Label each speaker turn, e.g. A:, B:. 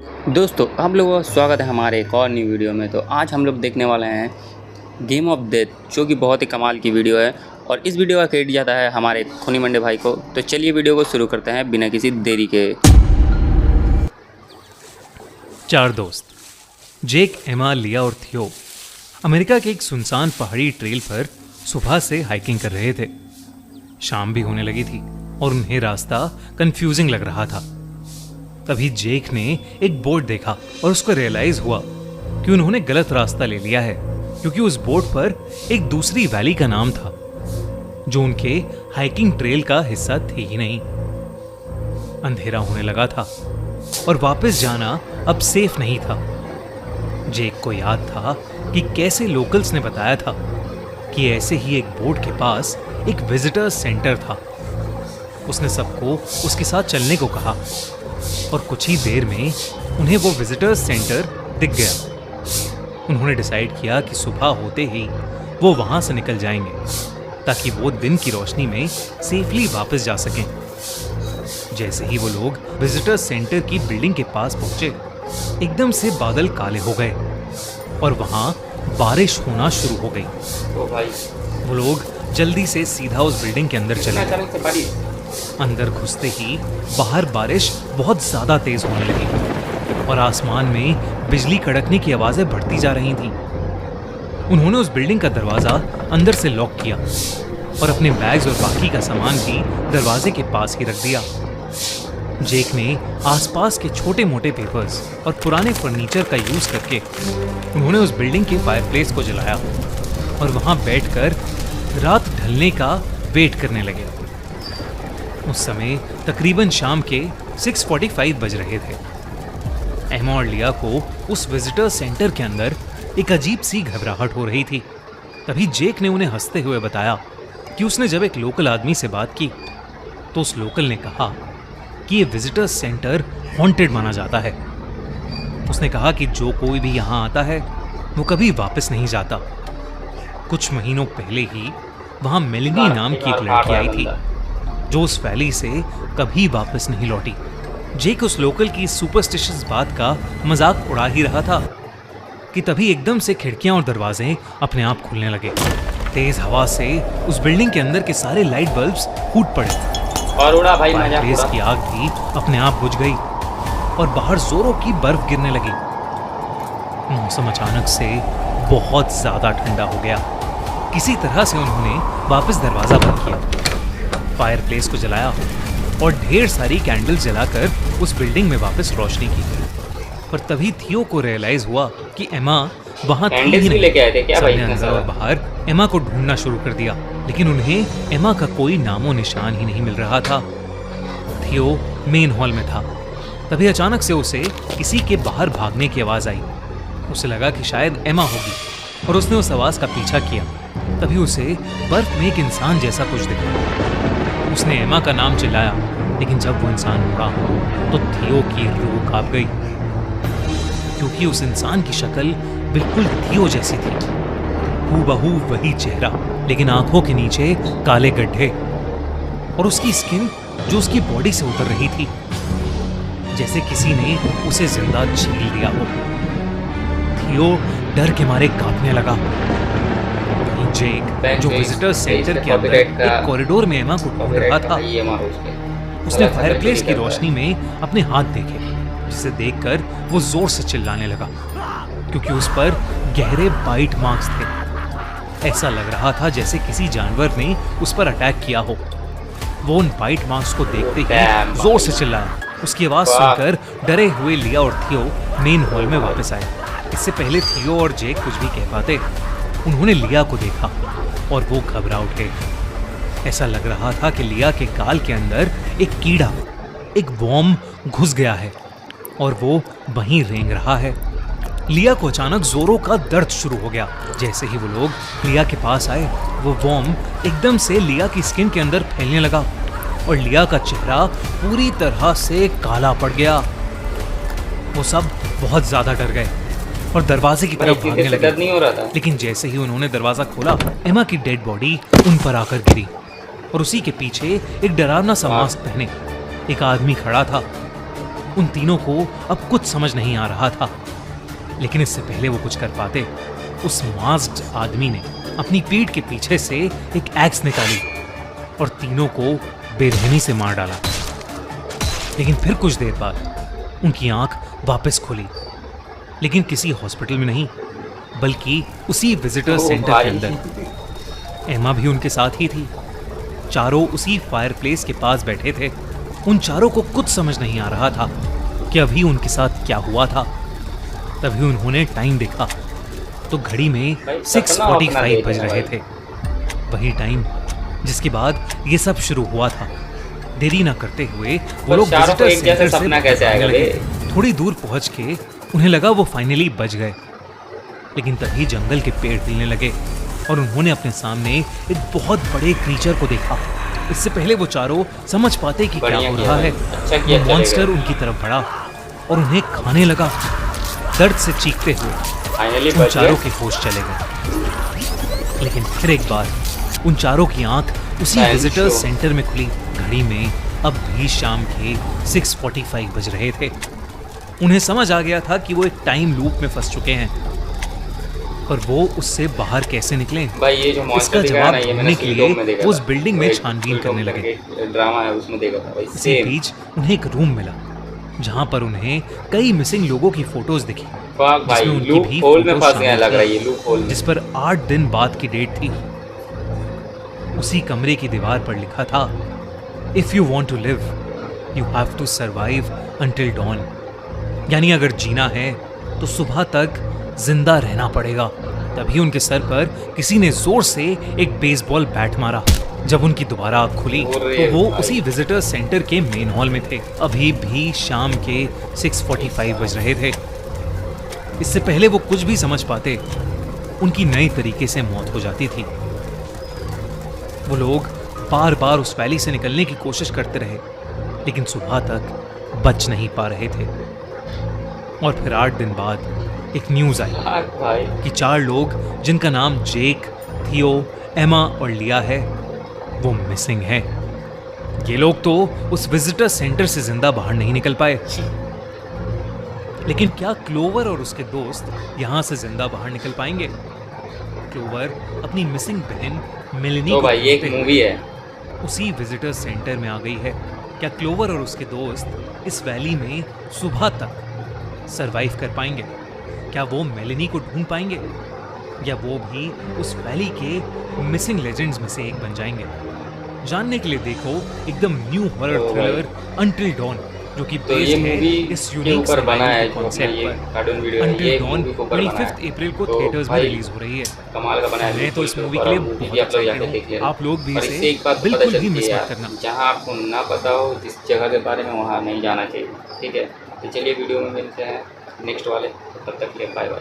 A: दोस्तों हम लोगों का स्वागत है हमारे एक और न्यू वीडियो में। तो आज हम लोग देखने वाले हैं गेम ऑफ डेथ, जो कि बहुत ही कमाल की वीडियो है और इस वीडियो का क्रेडिट जाता है हमारे खूनी मंडे भाई को। तो चलिए वीडियो को शुरू करते हैं बिना किसी देरी के।
B: चार दोस्त जेक, एमा, लिया और थियो अमेरिका के एक सुनसान पहाड़ी ट्रेल पर सुबह से हाइकिंग कर रहे थे। शाम भी होने लगी थी और उन्हें रास्ता कंफ्यूजिंग लग रहा था। तभी जेक ने एक बोर्ड देखा और उसको रियलाइज हुआ कि उन्होंने गलत रास्ता ले लिया है, क्योंकि उस बोर्ड पर एक दूसरी वैली का नाम था जो उनके हाइकिंग ट्रेल का हिस्सा थी ही नहीं। अंधेरा होने लगा था और वापस जाना अब सेफ नहीं था। जेक को याद था कि कैसे लोकल्स ने बताया था कि ऐसे ही एक बोर्ड के पास एक विजिटर सेंटर था। उसने सबको उसके साथ चलने को कहा और कुछ ही देर में उन्हें वो विजिटर्स सेंटर दिख गया। उन्होंने डिसाइड किया कि सुबह होते ही वो वहां से निकल जाएंगे ताकि वो दिन की रोशनी में सेफली वापस जा सकें। जैसे ही वो लोग विजिटर्स सेंटर की बिल्डिंग के पास पहुंचे, एकदम से बादल काले हो गए और वहां बारिश होना शुरू हो गई। वो लोग जल्दी से सीधा उस बिल्डिंग के अंदर चले गए। अंदर घुसते ही बाहर बारिश बहुत ज्यादा तेज होने लगी और आसमान में बिजली कड़कने की आवाजें बढ़ती जा रही थीं। उन्होंने उस बिल्डिंग का दरवाजा अंदर से लॉक किया और अपने बैग्स और बाकी का सामान भी दरवाजे के पास ही रख दिया। जेक ने आसपास के छोटे मोटे पेपर्स और पुराने फर्नीचर का यूज करके उन्होंने उस बिल्डिंग के फायरप्लेस को जलाया और वहां बैठकर रात ढलने का वेट करने लगे। उस समय तकरीबन शाम के 6:45 बज रहे थे। एमा और लिया को उस विजिटर सेंटर के अंदर एक अजीब सी घबराहट हो रही थी। तभी जेक ने उन्हें हंसते हुए बताया कि उसने जब एक लोकल आदमी से बात की तो उस लोकल ने कहा कि ये विजिटर सेंटर हॉन्टेड माना जाता है। उसने कहा कि जो कोई भी यहाँ आता है वो कभी वापस नहीं जाता। कुछ महीनों पहले ही वहाँ मेलिनी नाम की एक लड़की आई थी जो उस वैली से कभी वापस नहीं लौटी। जेक उस लोकल की सुपरस्टिशियस बात का मजाक उड़ा ही रहा था कि तभी एकदम से खिड़कियां और दरवाजे अपने आप खुलने लगे। तेज हवा से उस बिल्डिंग के अंदर के सारे लाइट बल्ब्स फूट पड़े और उड़ा भाई फायरप्लेस की आग भी अपने आप बुझ गई और बाहर जोरों की बर्फ गिरने लगी। मौसम अचानक से बहुत ज्यादा ठंडा हो गया। किसी तरह से उन्होंने वापस दरवाजा बंद किया, फायरप्लेस को जलाया और ढेर सारी कैंडल्स जलाकर उस बिल्डिंग में वापस रोशनी की। पर तभी थियो को रियलाइज हुआ कि एमा वहां थी ही नहीं। सबने अंदर और बाहर एमा को ढूंढना शुरू कर दिया, लेकिन उन्हें एमा का कोई नामो निशान ही नहीं मिल रहा था। थियो मेन हॉल में था। तभी अचानक से उसे किसी के बाहर भागने की आवाज आई। उसे लगा कि शायद एमा होगी और उसने उस आवाज का पीछा किया। तभी उसे बर्फ में एक इंसान जैसा कुछ दिखा। उसने एमा का नाम चिल्लाया, लेकिन जब वो इंसान मुड़ा तो थियो की रूह कांप गई, क्योंकि उस इंसान की शक्ल बिल्कुल थियो जैसी थी। हूबहू वही चेहरा, लेकिन आंखों के नीचे काले गड्ढे और उसकी स्किन जो उसकी बॉडी से उतर रही थी, जैसे किसी ने उसे जिंदा छील लिया हो। थियो डर के मारे कांपने लगा। जेक जो विजिटर सेंटर के अंदर एक कॉरिडोर में एमा को ढूंढ रहा था, उसने फायरप्लेस की रोशनी में अपने हाथ देखे, जिसे देखकर वो जोर से चिल्लाने लगा, क्योंकि उस पर गहरे बाइट मार्क्स थे। ऐसा लग रहा था जैसे किसी जानवर ने उस पर अटैक किया हो। वो उन बाइट मार्क्स को देखते ही जोर से चिल्लाया। उसकी आवाज सुनकर डरे हुए लिया और थियो मेन हॉल में वापस आए। इससे पहले थियो और जेक कुछ भी कह पाते, उन्होंने लिया को देखा और वो घबरा उठे। ऐसा लग रहा था कि लिया के गाल के अंदर एक कीड़ा, एक वॉर्म घुस गया है और वो वहीं रेंग रहा है। लिया को अचानक जोरों का दर्द शुरू हो गया। जैसे ही वो लोग लिया के पास आए, वो वॉर्म एकदम से लिया की स्किन के अंदर फैलने लगा और लिया का चेहरा पूरी तरह से काला पड़ गया। वो सब बहुत ज्यादा डर गए और दरवाजे की तरफ भागने लगे। नहीं हो रहा था। लेकिन जैसे ही उन्होंने दरवाजा खोला, एमा की डेड बॉडी उन पर आकर गिरी और उसी के पीछे एक डरावना सा मास्क पहने एक आदमी खड़ा था। उन तीनों को अब कुछ समझ नहीं आ रहा था, लेकिन इससे पहले वो कुछ कर पाते, उस मास्क्ड आदमी ने अपनी पीठ के पीछे से एक एक्स निकाली और तीनों को बेरहमी से मार डाला। लेकिन फिर कुछ देर बाद उनकी आंख वापस खुली, लेकिन किसी हॉस्पिटल में नहीं, बल्कि उसी विजिटर सेंटर के अंदर। एमा भी उनके साथ ही थी। चारों उसी फायरप्लेस के पास बैठे थे। उन चारों को कुछ समझ नहीं आ रहा था कि अभी उनके साथ क्या हुआ था। तभी उन्होंने टाइम देखा तो घड़ी में 6:45 बज रहे थे, वही टाइम जिसके बाद ये सब शुरू हुआ था। देरी ना करते हुए वो लोग विजिटर सेंटर से भागने लगे। थोड़ी दूर पहुंच के उन्हें लगा वो फाइनली बच गए, लेकिन तभी जंगल के पेड़ हिलने लगे और उन्होंने अपने सामने एक बहुत बड़े क्रीचर को देखा। इससे पहले वो चारों समझ पाते कि क्या हो रहा है, वो मॉन्स्टर उनकी तरफ बढ़ा और उन्हें खाने लगा। दर्द से चीखते हुए उन चारों के होश चले गए। लेकिन फिर एक बार उन चारों की आंख उसी विजिटर सेंटर में खुली। घड़ी में अब भी शाम के 6:45 बज रहे थे। उन्हें समझ आ गया था कि वो एक टाइम लूप में फंस चुके हैं, पर वो उससे बाहर कैसे निकले, इसका जवाब ढूंढने के लिए वो उस बिल्डिंग में छानबीन करने लगे।
A: ड्रामा है उसमें देखा था भाई।
B: इसी बीच उन्हें एक रूम मिला जहां पर उन्हें कई मिसिंग लोगों की फोटोज दिखी, जिसमें उनकी भी फोटोज शामिल थी, जिस पर 8 दिन बाद की डेट थी। उसी कमरे की दीवार पर लिखा था, if you want to live you have to survive until dawn. यानी अगर जीना है तो सुबह तक जिंदा रहना पड़ेगा। तभी उनके सर पर किसी ने जोर से एक बेसबॉल बैट मारा। जब उनकी दोबारा आँख खुली तो वो उसी विजिटर सेंटर के मेन हॉल में थे। अभी भी शाम के 6:45 बज रहे थे। इससे पहले वो कुछ भी समझ पाते, उनकी नई तरीके से मौत हो जाती थी। वो लोग बार बार उस वैली से निकलने की कोशिश करते रहे, लेकिन सुबह तक बच नहीं पा रहे थे। और फिर 8 दिन बाद एक न्यूज़ आई कि 4 लोग, जिनका नाम जेक, थियो, एमा और लिया है, वो मिसिंग है। ये लोग तो उस विजिटर सेंटर से जिंदा बाहर नहीं निकल पाए, लेकिन क्या क्लोवर और उसके दोस्त यहां से जिंदा बाहर निकल पाएंगे? क्लोवर अपनी मिसिंग बहन मेलेनी
A: तो भाई ये एक मूवी है,
B: उसी विजिटर सेंटर में आ गई है। क्या क्लोवर और उसके दोस्त इस वैली में सुबह तक सरवाइव कर पाएंगे? क्या वो मेलेनी को ढूंढ पाएंगे, या वो भी उस वैली के मिसिंग लेजेंड्स में से एक बन जाएंगे? जानने के लिए देखो एकदम new horror thriller Until Dawn, जो कि बेस्ड है इस यूनिक सर्वाइवल कॉन्सेप्ट पर। अंटिल डॉन 25 अप्रैल को थिएटर्स में रिलीज हो रही है।
A: कमाल का बनाया।
B: मैं तो इस मूवी के लिए बहुत एक्साइटेड हूं। आप लोग भी इसे बिल्कुल भी मिस मत करना।
A: जहां आपको ना पता हो जिस जगह के बारे में, वहां नहीं जाना चाहिए। ठीक है, तो चलिए वीडियो में मिलते हैं नेक्स्ट वाले। तब तक के लिए बाय बाय।